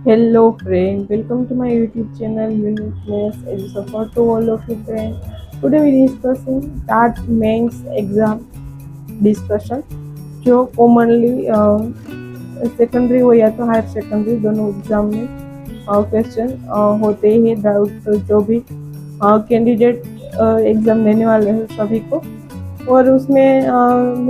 Hello friend, welcome to my YouTube channel Uniqueness as support to all of you friend. Today we discussing that mains exam discussion जो commonly secondary हो या तो higher secondary दोनों exam में question होते हैं doubt जो भी कैंडिडेट एग्जाम देने वाले हैं सभी को। और उसमें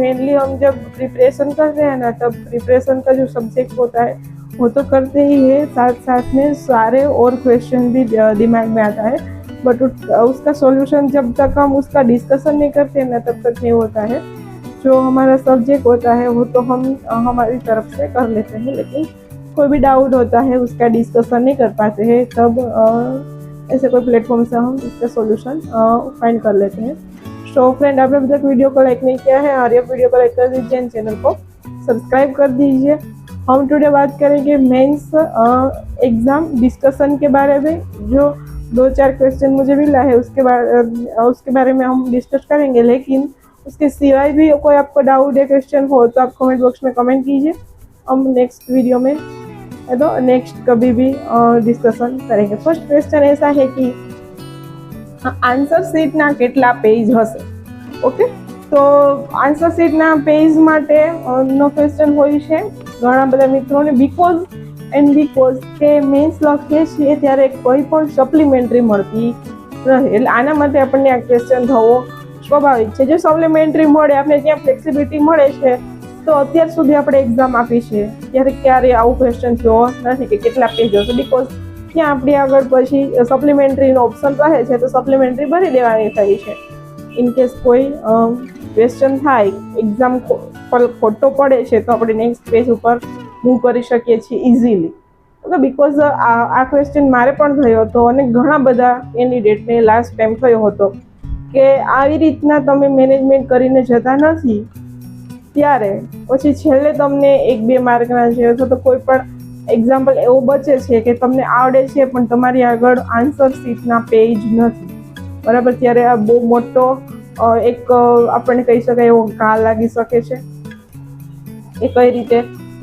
मेनली हम जब प्रिपरेशन करते हैं ना तब प्रिपरेशन का जो सब्जेक्ट होता है वो तो करते ही है, साथ साथ में सारे और क्वेश्चन भी दिमाग में आता है। बट उसका सॉल्यूशन जब तक हम उसका डिस्कशन नहीं करते ना तब तक नहीं होता है। जो हमारा सब्जेक्ट होता है वो तो हम हमारी तरफ से कर लेते हैं, लेकिन कोई भी डाउट होता है उसका डिस्कशन नहीं कर पाते हैं, तब ऐसे कोई प्लेटफॉर्म से हम इसका सॉल्यूशन फाइंड कर लेते हैं। तो फ्रेंड, आपने अभी तक वीडियो को लाइक नहीं किया है और ये वीडियो को लाइक कर दीजिए एंड चैनल को सब्सक्राइब कर दीजिए। हम टुडे बात करेंगे मेंस एग्जाम डिस्कशन के बारे में। जो 2-4 क्वेश्चन मुझे मिला है उसके बारे में हम डिस्कस करेंगे, लेकिन उसके सिवाय भी कोई आपको डाउट या क्वेश्चन हो तो आप कमेंट बॉक्स में कमेंट कीजिए। हम नेक्स्ट वीडियो में तो नेक्स्ट कभी भी डिस्कशन करेंगे। फर्स्ट क्वेश्चन ऐसा है कि आंसर शीटना કેટલા પેજ હશે? ઓકે, તો આન્સર શીટના પેજ માટે નો ક્વેશ્ચન હોય છે ઘણા બધા મિત્રોને, બીકોઝ કે મેન્સ લખીએ છીએ ત્યારે કોઈ પણ સપ્લિમેન્ટરી મળતી રહે, એટલે આના માટે આપણને આ ક્વેશ્ચન થવો સ્વાભાવિક છે। જો સપ્લિમેન્ટરી મળે, આપણે ત્યાં ફ્લેક્સિબિલિટી મળે છે, તો અત્યાર સુધી આપણે એક્ઝામ આપી છે ત્યારે ક્યારે આવું ક્વેશ્ચન થયો નથી કે કેટલા પેજ હશે, બીકોઝ ત્યાં આપણી આગળ પછી સપ્લિમેન્ટરીનો ઓપ્શન રહે છે તો સપ્લિમેન્ટરી ભરી દેવાની થઈ છે। ઇન કેસ કોઈ ક્વેશ્ચન થાય, એક્ઝામ ખોટો પડે છે તો આપણે નેક્સ્ટ પેજ ઉપર મૂવ કરી શકીએ છીએ ઇઝીલી। ઓકે, બીકોઝ આ ક્વેશ્ચન મારે પણ થયો હતો અને ઘણા બધા કેન્ડિડેટને લાસ્ટ ટાઈમ થયો હતો કે આવી રીતના તમે મેનેજમેન્ટ કરીને જતા નથી, ત્યારે પછી છેલ્લે તમને 1-2 માર્કના છે અથવા તો કોઈ પણ એક્ઝામ્પલ એવું બચે છે કે તમને આવડે છે પણ તમારી આગળ આન્સર શીટના પેજ નથી, બરાબર, ત્યારે આ બહુ મોટો એક આપણને કહી શકાય એવો ઘા લાગી શકે છે। એ કઈ રીતે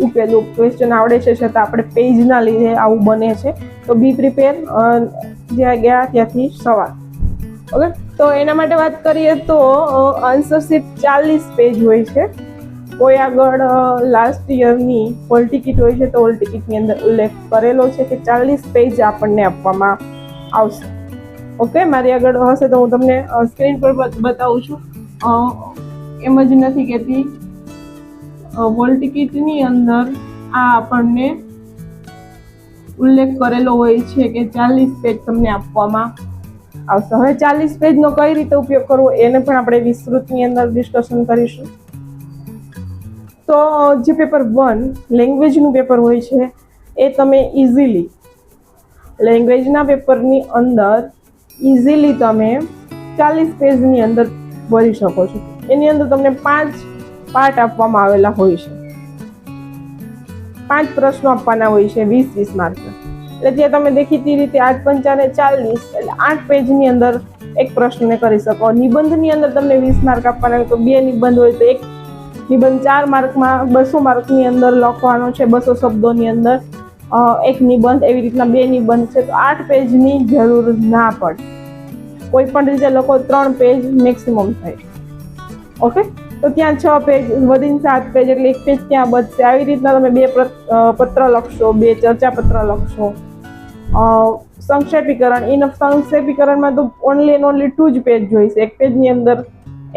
ઉકેલું? ક્વેશ્ચન આવડે છે છતાં આપણે પેજના લીધે આવું બને છે, તો બી પ્રિપેર, જ્યાં ગયા ત્યાંથી સવાલ। ઓકે, તો એના માટે વાત કરીએ તો આન્સર શીટ 40 પેજ હોય છે। કોઈ આગળ લાસ્ટ યરની હોલ ટિકિટ હોય છે તો હોલ ટિકિટની અંદર ઉલ્લેખ કરેલો છે કે 40 પેજ આપણને આપવામાં આવશે। ઓકે, મારી આગળ હશે તો હું તમને સ્ક્રીન પર બતાવું છું, એમ જ નથી કહેતી। હોલ ટિકિટની અંદર આ આપણને ઉલ્લેખ કરેલો હોય છે કે 40 પેજ તમને આપવામાં આવશે। હવે 40 પેજનો કઈ રીતે ઉપયોગ કરવો એને પણ આપણે વિસ્તૃતની અંદર ડિસ્કશન કરીશું। તો જે પેપર 1 લેંગ્વેજનું પેપર હોય છે એ તમે ઇઝીલી લેંગ્વેજના પેપરની અંદર ઇઝીલી તમે 40 પેજની અંદર ભરી શકો છો। એની અંદર તમને 5 પાર્ટ આપવામાં આવેલા હોય છે, 5 પ્રશ્નો આપવાના હોય છે 20-20 માર્કના, એટલે ત્યાં તમે દેખીતી રીતે 8×5 = 40, એટલે 8 પેજની અંદર એક પ્રશ્નને કરી શકો। નિબંધની અંદર તમને 20 માર્ક આપવાના હોય તો 2 નિબંધ હોય તો એક નિબંધ 4 માર્કમાં 200 માર્કની અંદર લખવાનો છે, 200 શબ્દોની અંદર એક નિબંધ, એવી રીતના 2 નિબંધ છે તો 8 પેજની જરૂર ના પડે। કોઈ પણ રીતે લખો 3 પેજ મેક્સિમમ થાય। ઓકે, તો ત્યાં 6 પેજ વધીને 7 પેજ, એટલે 1 પેજ ત્યાં બચશે। આવી રીતના તમે 2 પત્ર લખશો, 2 ચર્ચા પત્ર લખશો। સંક્ષેપીકરણ, સંક્ષેપીકરણમાં તો ઓનલી એન્ડ ઓનલી 2 જ પેજ જોઈશે, એક પેજની અંદર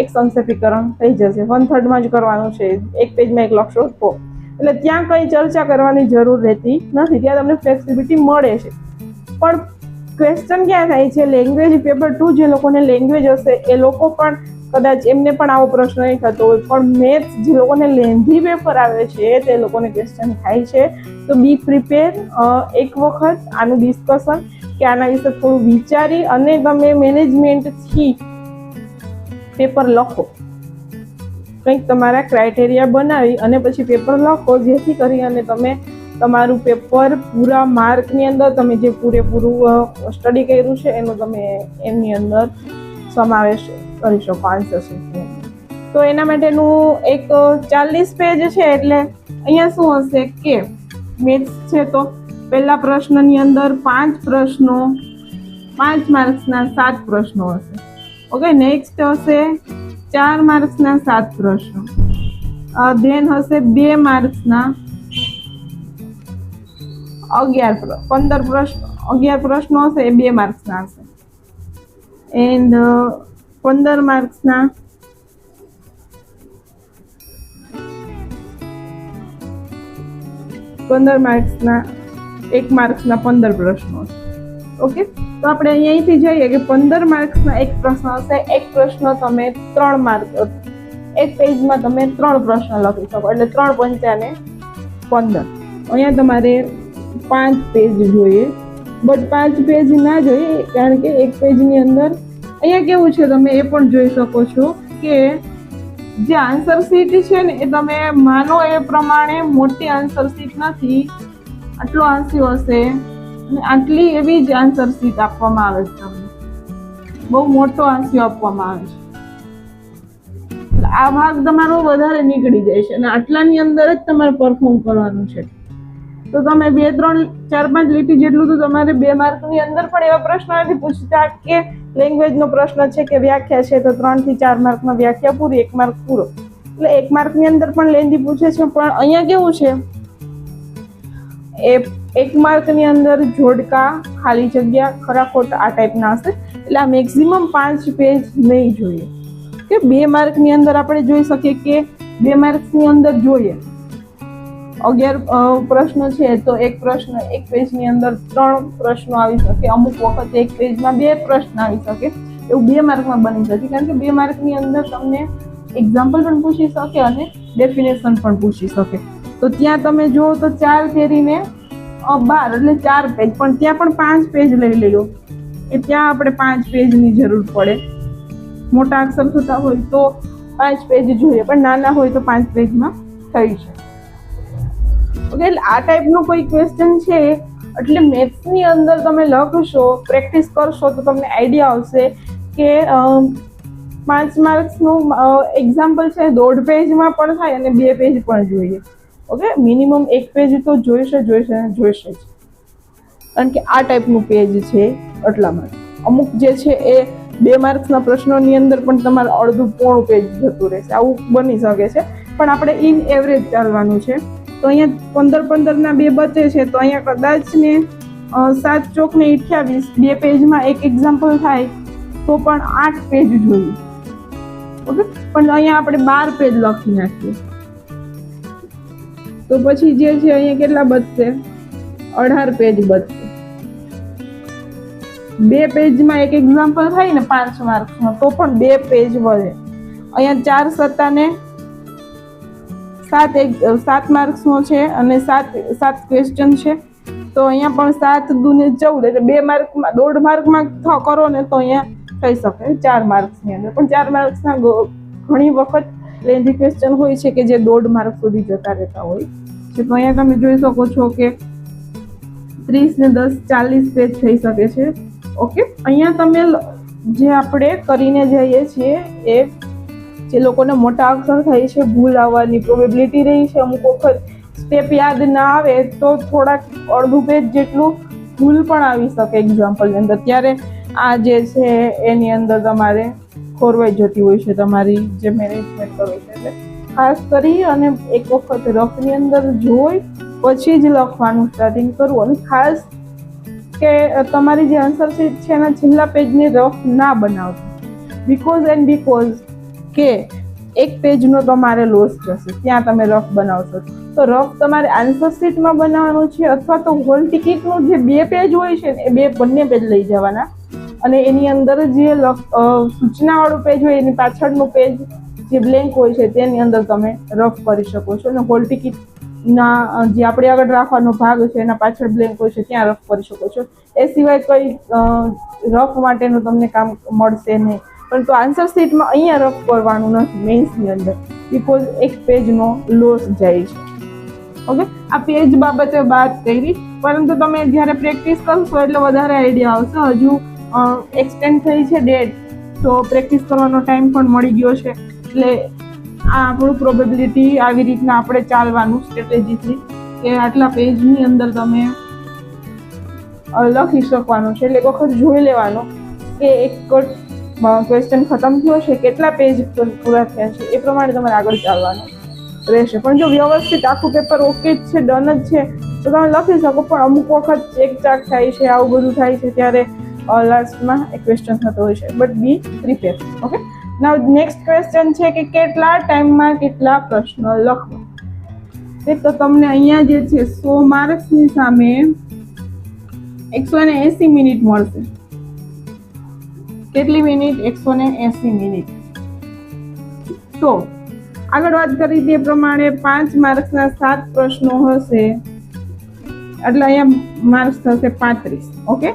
એક સંક્ષેપીકરણ થઈ જશે, 1/3 જ કરવાનું છે, એક પેજમાં એક લખશો તો, એટલે ત્યાં કંઈ ચર્ચા કરવાની જરૂર રહેતી નથી, ત્યાં તમને ફ્લેક્સિબિલિટી મળે છે। પણ ક્વેશ્ચન ક્યાં થાય છે? લેંગ્વેજ પેપર 2 જે લોકોને લેંગ્વેજ હશે એ લોકો પણ કદાચ એમને પણ આવો પ્રશ્ન નહીં થતો હોય, પણ મેથ્સ જે લોકોને લેન્ધી પેપર આવે છે તે લોકોને ક્વેશ્ચન થાય છે। તો બી પ્રિપેર, એક વખત આનું ડિસ્કશન કે આના વિશે થોડું વિચારી અને તમે મેનેજમેન્ટથી પેપર લખો, કંઈક તમારા ક્રાઇટેરિયા બનાવી અને પછી પેપર લખો, જેથી કરી અને તમે તમારું પેપર પૂરા માર્કની અંદર તમે જે પૂરેપૂરું સ્ટડી કર્યું છે એનો તમે એમની અંદર સમાવેશ કરી શકો આન્સર શીટની। તો એના માટેનું એક 40 પેજ છે, એટલે અહીંયા શું હશે કે મેથ્સ છે તો પહેલા પ્રશ્નની અંદર 5 પ્રશ્નો, 5 માર્ક્સના 7 પ્રશ્નો હશે. ઓકે, નેક્સ્ટ હશે 4 માર્ક્સના 7 પ્રશ્નો, ધેન હશે 2 માર્ક્સના 15 પ્રશ્નો, 11 પ્રશ્નો હશે એ 2 માર્ક્સના હશે. એન્ડ 15 માર્ક્સના 1 માર્ક્સના 15 પ્રશ્નો હશે. ઓકે, તો આપણે અહીંયાથી જોઈએ કે 15 માર્ક્સના એક પ્રશ્ન હશે. એક પ્રશ્ન તમે 3 માર્ક, એક પેજમાં તમે 3 પ્રશ્ન લખી શકો, એટલે 3 પંચાને 15. અહીંયા તમારે 5 પેજ જોઈએ, બટ 5 પેજ ના જોઈએ, કારણ કે એક પેજની અંદર અહીંયા કેવું છે તમે એ પણ જોઈ શકો છો કે જે આન્સર શીટ છે ને એ તમે માનો એ પ્રમાણે મોટી આન્સર શીટ નથી, આટલો આંસ્યો હશે અને આટલી એવી જ આન્સર શીટ આપવામાં આવે છે. તમને બહુ મોટો આંસ્યો આપવામાં આવે છે, આ ભાગ તમારો વધારે નીકળી જાય છે અને આટલાની અંદર જ તમારે પરફોર્મ કરવાનું છે. તો તમે 2, 3, 4, 5 લીટી જેટલું તો તમારે 2 માર્કની અંદર પણ એવા પ્રશ્નો નથી પૂછતા કે લેંગ્વેજનો પ્રશ્ન છે કે વ્યાખ્યા છે તો 3 થી 4 માર્કમાં વ્યાખ્યા પૂરી, 1 માર્ક પૂરો. એટલે 1 માર્કની અંદર પણ લેન્ધી પૂછે છે, પણ અહીંયા કેવું છે એ 1 માર્કની અંદર જોડકા, ખાલી જગ્યા, ખરા ખોટા આ ટાઈપના હશે. એટલે આ મેક્સિમમ 5 પેજ નહીં જોઈએ કે 2 માર્કની અંદર આપણે જોઈ શકીએ કે 2 માર્ક્સની અંદર જોઈએ 11 પ્રશ્નો છે તો એક પ્રશ્ન એક પેજની અંદર 3 પ્રશ્નો આવી શકે, અમુક વખત એક પેજમાં 2 પ્રશ્ન આવી શકે. એવું 2 માર્કમાં બની શકે, કારણ કે 2 માર્કની અંદર તમને એક્ઝામ્પલ પણ પૂછી શકે અને ડેફિનેશન પણ પૂછી શકે. તો ત્યાં તમે જુઓ તો 4 ફેરીને 12 એટલે 4 પેજ, પણ ત્યાં પણ 5 પેજ લઈ લ્યો કે ત્યાં આપણે 5 પેજની જરૂર પડે. મોટા અક્ષર થતા હોય તો 5 પેજ જોઈએ, પણ નાના હોય તો 5 પેજમાં થઈ છે. ઓકે, એટલે આ ટાઈપનો કોઈ ક્વેશ્ચન છે એટલે મેથ્સની અંદર તમે લખશો, પ્રેક્ટિસ કરશો તો તમને આઈડિયા આવશે કે 5 માર્ક્સનું એક્ઝામ્પલ છે 1.5 પેજમાં પણ થાય અને 2 પેજ પણ જોઈએ. ઓકે, મિનિમમ 1 પેજ તો જોઈશે જ, કારણ કે આ ટાઈપનું પેજ છે. એટલા માટે અમુક જે છે એ 2 માર્ક્સના પ્રશ્નોની અંદર પણ તમારે અડધું પોણું પેજ જતું રહેશે, આવું બની શકે છે. પણ આપણે ઇન એવરેજ ચાલવાનું છે. તો અહીંયા 15 ના 2 બચે છે, તો અહીંયા કદાચ ને 7 ચોક ને 28, 2 પેજમાં એક એક્ઝામ્પલ થાય તો પણ 8 પેજ જોઈએ. ઓકે, પણ અહીંયા આપણે 12 પેજ લખી નાખીએ તો પછી જે છે અહીંયા કેટલા બચશે? 18 પેજ બચશે. 2 પેજમાં એક એક્ઝામ્પલ થાય ને 5 માર્ક્સનો તો પણ 2 પેજ વધે. અહીંયા 4 સત્તાને 7 માર્ક્સનો છે અને 7 ક્વેશ્ચન છે, તો અહીંયા પણ 7 દુને 14 એટલે 2 માર્કમાં 1.5 માર્કમાં કરો ને તો અહીંયા થઈ શકે 4 માર્ક્સની અંદર. પણ 4 માર્ક્સના ઘણી વખત લેન્ધી ક્વેશ્ચન હોય છે કે જે 1.5 માર્ક સુધી જતા રહેતા હોય છે. તો અહીંયા તમે જોઈ શકો છો કે 30 ને 10 40 પેજ થઈ શકે છે. ઓકે, અહીંયા તમે જે આપણે કરીને જઈએ છીએ એ જે લોકોને મોટા અક્ષર થાય છે, ભૂલ આવવાની પ્રોબેબિલિટી રહી છે, અમુક વખત સ્ટેપ યાદ ના આવે તો થોડાક અડધું પેજ જેટલું ભૂલ પણ આવી શકે એક્ઝામ્પલની અંદર. ત્યારે આ જે છે એની અંદર તમારે ખોરવાઈ જતી હોય છે તમારી જે મેનેજમેન્ટ કરવી છે. એટલે ખાસ કરી અને એક વખત રફની અંદર જોઈ પછી જ લખવાનું સ્ટાર્ટિંગ કરવું. અને ખાસ કે તમારી જે આન્સર શીટ છે એના છેલ્લા પેજની રફ ના બનાવતી, બીકોઝ કે એક પેજનો તમારે લોસ જશે ત્યાં તમે રફ બનાવશો. તો રફ તમારે આન્સર શીટમાં બનાવવાનું છે, અથવા તો હોલ ટિકિટનું જે 2 પેજ હોય છે ને એ બંને પેજ લઈ જવાના અને એની અંદર જે સૂચનાવાળું પેજ હોય એની પાછળનું પેજ જે બ્લેન્ક હોય છે તેની અંદર તમે રફ કરી શકો છો. અને હોલ ટિકિટના જે આપણે આગળ રાખવાનો ભાગ છે એના પાછળ બ્લેન્ક હોય છે ત્યાં રફ કરી શકો છો. એ સિવાય કંઈ રફ માટેનું તમને કામ મળશે નહીં. પરંતુ આન્સર શીટમાં અહીંયા રફ કરવાનું નથી મેન્સની અંદર, બીકોઝ એક પેજનો લોસ જાય છે. ઓકે, આ પેજ બાબતે વાત કરી, પરંતુ તમે જ્યારે પ્રેક્ટિસ કરશો એટલે વધારે આઈડિયા આવશે. હજુ એક્સટેન્ડ થઈ છે ડેટ, તો પ્રેક્ટિસ કરવાનો ટાઈમ પણ મળી ગયો છે. એટલે આ આપણું પ્રોબેબિલિટી આવી રીતના આપણે ચાલવાનું સ્ટ્રેટેજીથી કે આટલા પેજની અંદર તમે લખી શકવાનું છે, એટલે એક વખત જોઈ લેવાનું કે એક ક્વેશ્ચન ખતમ થયો છે, કેટલા પેજ પૂરા થયા છે, એ પ્રમાણે તમારે આગળ ચાલવાનું રહેશે. પણ જો વ્યવસ્થિત આખું પેપર ઓકે જ છે, ડન જ છે, તો તમે લખી શકો. પણ અમુક વખત ચેક થાય છે, આવું બધું થાય છે, ત્યારે લાસ્ટમાં એક ક્વેશ્ચન થતો હોય છે. But be prepare. Okay, now next question છે કે કેટલા ટાઈમમાં કેટલા પ્રશ્ન લખવા. તો તમને અહીંયા જે છે 100 માર્ક્સની સામે 180 મિનિટ મળશે. કેટલી મિનિટ? 180 મિનિટ. તો આગળ વાત કરી તે પ્રમાણે 5 માર્ક્સના 7 પ્રશ્નો હશે, એટલે અહીંયા માર્ક્સ થશે 35. ઓકે,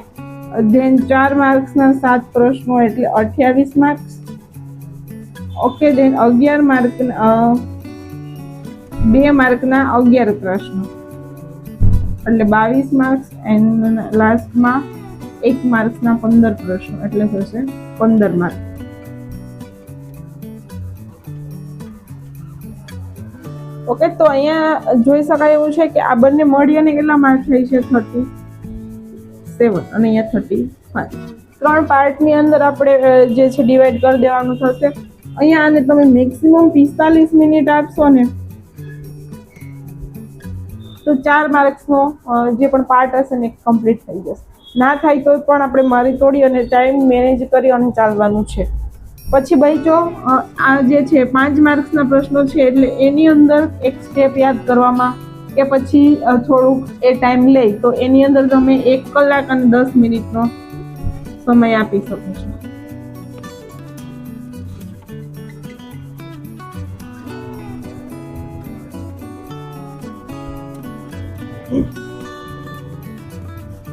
ધેન 4 માર્ક્સના 7 પ્રશ્નો એટલે 28 માર્ક્સ. ઓકે, ધેન 11 માર્કના 2 માર્કના 11 પ્રશ્નો એટલે 22 માર્ક્સ. એન્ડ લાસ્ટમાં 1 માર્ક્સના 15 પ્રશ્નો એટલે થશે 15 માર્ક. ઓકે, તો અહીંયા જોઈ શકાય એવું છે કે આ બંને મળી અને કેટલા માર્ક થઈ છે? 37 અને અહીંયા 35. 3 પાર્ટની અંદર આપણે જે છે ડિવાઈડ કરી દેવાનું થશે. અહીંયા આને તમે મેક્સિમમ 45 મિનિટ આપશો ને તો 4 માર્ક્સનો જે પણ પાર્ટ હશે ને કમ્પ્લીટ થઈ જશે. ના થાય તો પણ આપણે મારી તોડી અને ટાઈમ મેનેજ કરી અને ચાલવાનું છે. પછી ભાઈ જો આ જે છે 5 માર્ક્સના પ્રશ્નો છે, એટલે એની અંદર એક સ્ટેપ યાદ કરવામાં કે પછી થોડુંક એ ટાઈમ લે, તો એની અંદર તમે 1 કલાક અને 10 મિનિટનો સમય આપી શકો છો.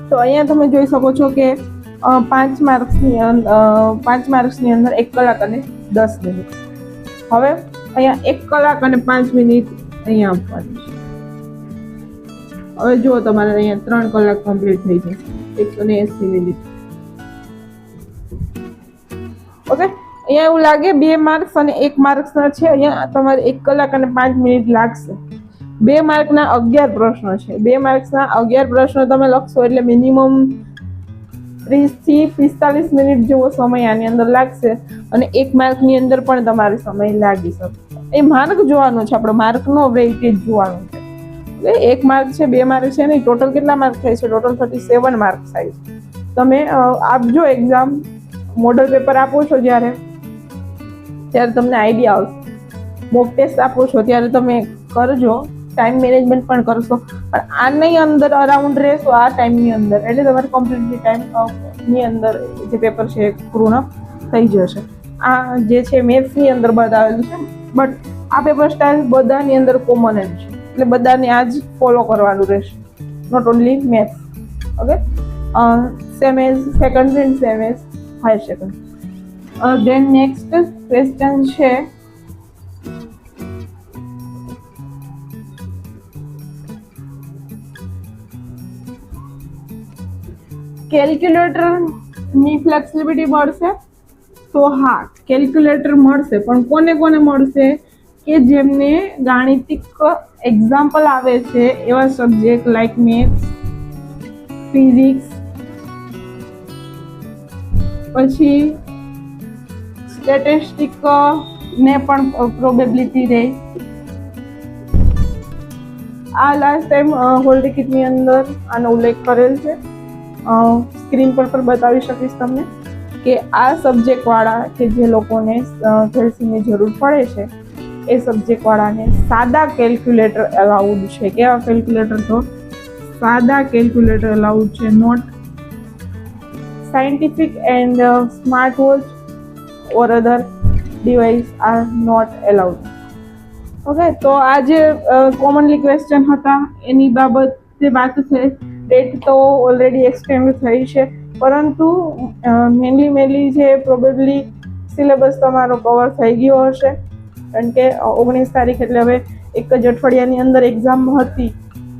તો અહીંયા તમે જોઈ શકો છો કે 5 માર્ક્સની અંદર 1 કલાક અને 10 મિનિટ. હવે અહીંયા 1 કલાક અને 5 મિનિટ અહીંયા આપવાની છે. હવે જુઓ તમારે અહીંયા 3 કલાક કમ્પ્લીટ થઈ જશે, 180 મિનિટ. ઓકે, અહીંયા એવું લાગે 2 માર્ક્સ અને 1 માર્ક્સના છે, અહીંયા તમારે 1 કલાક અને 5 મિનિટ લાગશે. 2 માર્કના 11 પ્રશ્નો છે. 2 માર્ક્સના 11 પ્રશ્નો તમે લખશો એટલે મિનિમમ 30 થી 45 મિનિટ જેવો સમય આની અંદર લાગશે. અને 1 માર્કની અંદર પણ તમારે સમય લાગી શકે. એ માર્ક જોવાનો છે, આપણો માર્કનો વેઇટેજ જોવાનું છે. એટલે 1 માર્ક છે, 2 માર્ક છે નહીં, ટોટલ કેટલા માર્ક થાય છે? ટોટલ 37 માર્ક થાય છે. તમે આપજો એક્ઝામ, મોડલ પેપર આપો છો ત્યારે તમને આઈડિયા આવશે. મોક ટેસ્ટ આપો છો ત્યારે તમે કરજો, ટાઈમ મેનેજમેન્ટ પણ કરશો. પણ આની અંદર અરાઉન્ડ રહેશો આ ટાઈમની અંદર, એટલે તમારે કમ્પ્લીટલી ટાઈમની અંદર જે પેપર છે પૂર્ણ થઈ જશે. આ જે છે મેથ્સની અંદર બતાવેલું છે, બટ આ પેપર સ્ટાઇલ બધાની અંદર કોમન જ છે, એટલે બધાને આ જ ફોલો કરવાનું રહેશે, not only maths. Okay, same as second and same as higher second. Then next question છે કેલ્ક્યુલેટરની ફ્લેક્સિબિલિટી મળશે. તો હા, કેલ્ક્યુલેટર મળશે, પણ કોને કોને મળશે? કે જેમને ગાણિતિક એક્ઝામ્પલ આવે છે એવા સબ્જેક્ટ લાઈક મેથ્સ, ફિઝિક્સ, પછી સ્ટેટિસ્ટિક ને પણ પ્રોબેબિલિટી રહે. આ લાસ્ટ ટાઈમ હોલ ટિકિટની અંદર આનો ઉલ્લેખ કરેલ છે. સ્ક્રીન પર પણ બતાવી શકીશ તમને કે આ સબ્જેક્ટવાળા કે જે લોકોને કેલ્સીની જરૂર પડે છે એ સબ્જેક્ટવાળાને સાદા કેલ્ક્યુલેટર અલાઉડ છે. કેવા કેલ્ક્યુલેટર? તો સાદા કેલ્ક્યુલેટર અલાઉડ છે. Not scientific and smart watch or other device are not allowed. Okay, તો આ જે કોમનલી ક્વેશ્ચન હતા એની બાબતે વાત છે. ડેટ તો ઓલરેડી એક્સટેન્ડ થઈ છે, પરંતુ મેનલી જે પ્રોબેબલી સિલેબસ તમારો કવર થઈ ગયો હશે, કારણ કે 19 તારીખ એટલે હવે એક જ અઠવાડિયાની અંદર એક્ઝામ હતી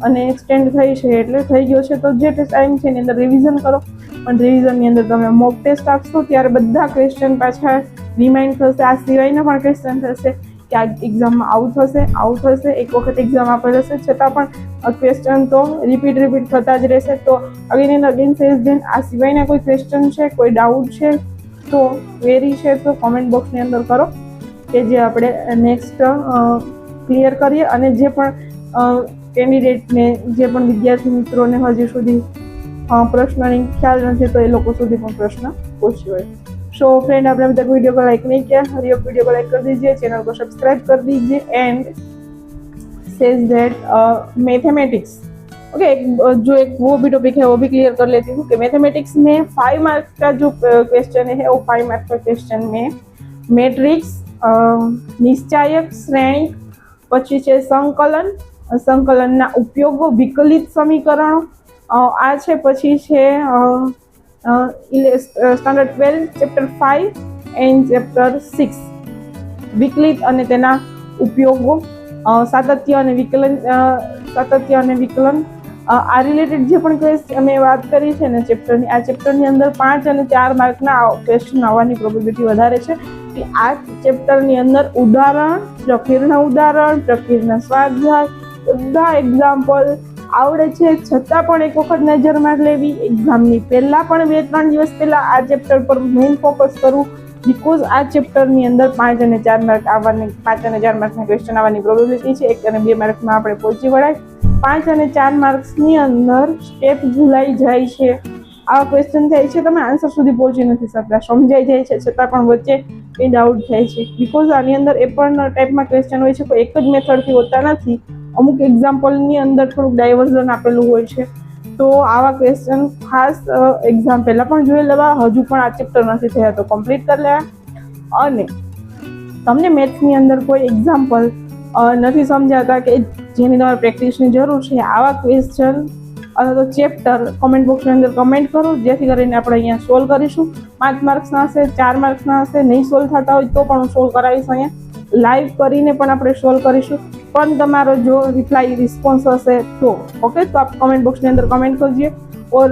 અને એક્સટેન્ડ થઈ છે, એટલે થઈ ગયો છે. તો જે ટાઈમ છે એની અંદર રિવિઝન કરો, પણ રિવિઝનની અંદર તમે મોક ટેસ્ટ આપશો ત્યારે બધા ક્વેશ્ચન પાછા રિમાઇન્ડ થશે. આ સિવાયના પણ ક્વેશ્ચન થશે કે આ એક્ઝામમાં આવું થશે, એક વખત એક્ઝામ આપેલ હશે છતાં પણ ક્વેશ્ચન તો રિપીટ થતા જ રહેશે. તો again and again says then આ સિવાયના કોઈ ક્વેશ્ચન છે, કોઈ ડાઉટ છે તો ક્વેરી છે તો કોમેન્ટ બોક્સની અંદર કરો કે જે આપણે નેક્સ્ટ ક્લિયર કરીએ. અને જે પણ કેન્ડિડેટને, જે પણ વિદ્યાર્થી મિત્રોને હજી સુધી પ્રશ્નની ખ્યાલ નથી તો એ લોકો સુધી પણ પ્રશ્ન પહોંચ્યો હોય. सो फ्रेंड, आपने अभी तक वीडियो को लाइक नहीं किया, हरी अप वीडियो को लाइक कर दीजिए, चैनल को सब्सक्राइब कर दीजिए. And says that mathematics, okay, जो एक वो भी टॉपिक है वो भी क्लियर कर लेती हूँ कि मैथमेटिक्स में 5 मार्क्स का जो क्वेश्चन है वो 5 मार्क्स का क्वेश्चन में मैट्रिक्स, निश्चायक, श्रेणी, પછી છે સંકલનના ઉપયોગો, વિકલિત સમીકરણો આ છે. પછી છે સ્ટાન્ડર્ડ 12 ચેપ્ટર 5 એન્ડ ચેપ્ટર 6 વિકલિત અને તેના ઉપયોગો, સાતત્ય અને વિકલન આ રિલેટેડ જે પણ અમે વાત કરી છે ને ચેપ્ટરની, આ ચેપ્ટરની અંદર 5 અને 4 માર્કના ક્વેશ્ચન આવવાની પ્રોબેબિલિટી વધારે છે. કે આ ચેપ્ટરની અંદર ઉદાહરણ, પ્રકીર્ણ ઉદાહરણ, પ્રકીર્ણ સ્વાધ્યાય બધા એક્ઝામ્પલ આવડે છે છતાં પણ એક વખત નજર માર લેવી. એક્ઝામની પહેલા પણ 2-3 દિવસ પહેલા આ ચેપ્ટર પર મેઇન ફોકસ કરવું, બીકોઝ આ ચેપ્ટરની અંદર 5 અને 4 માર્ક આવવાની, 5 અને 4 માર્કના ક્વેશ્ચન આવવાની પ્રોબેબિલિટી છે. 1 અને 2 માર્કમાં આપણે પહોંચી વળાય. 5 અને 4 માર્ક્સની અંદર સ્ટેપ ભૂલાઈ જાય છે, આવા ક્વેશ્ચન થાય છે, તમે આન્સર સુધી પહોંચી નથી શકતા, સમજાઈ જાય છે છતાં પણ વચ્ચે એ ડાઉટ થાય છે. બીકોઝ આની અંદર એ પણ ટાઈપમાં ક્વેશ્ચન હોય છે, કોઈ એક જ મેથડથી હોતા નથી, અમુક એક્ઝામ્પલની અંદર થોડુંક ડાયવર્ઝન આપેલું હોય છે. તો આવા ક્વેશ્ચન ખાસ એક્ઝામ પહેલાં પણ જોઈ લેવા. હજુ પણ આ ચેપ્ટર નથી થયા તો કમ્પ્લીટ કરી લેવા. અને તમને મેથ્સની અંદર કોઈ એક્ઝામ્પલ નથી સમજાતા કે જેની તમારે પ્રેક્ટિસની જરૂર છે, આવા ક્વેશ્ચન અથવા તો ચેપ્ટર કોમેન્ટ બોક્સની અંદર કમેન્ટ કરો, જેથી કરીને આપણે અહીંયા સોલ્વ કરીશું. 5 માર્ક્સના હશે, 4 માર્ક્સના હશે, નહીં સોલ્વ થતા હોય તો પણ હું સોલ્વ કરાવીશ. અહીંયા લાઈવ કરીને પણ આપણે સોલ્વ કરીશું. પણ તમારો जो रिप्लाई रिस्पॉन्स हसे तो ओके, तो आप कमेंट बॉक्स में अंदर कमेंट कीजिए और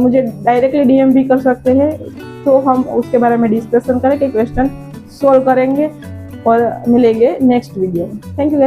मुझे डायरेक्टली डीएम भी कर सकते हैं, तो हम उसके बारे में डिस्कशन करें कि क्वेश्चन सोल्व करेंगे और मिलेंगे नेक्स्ट वीडियो में. Thank you guys.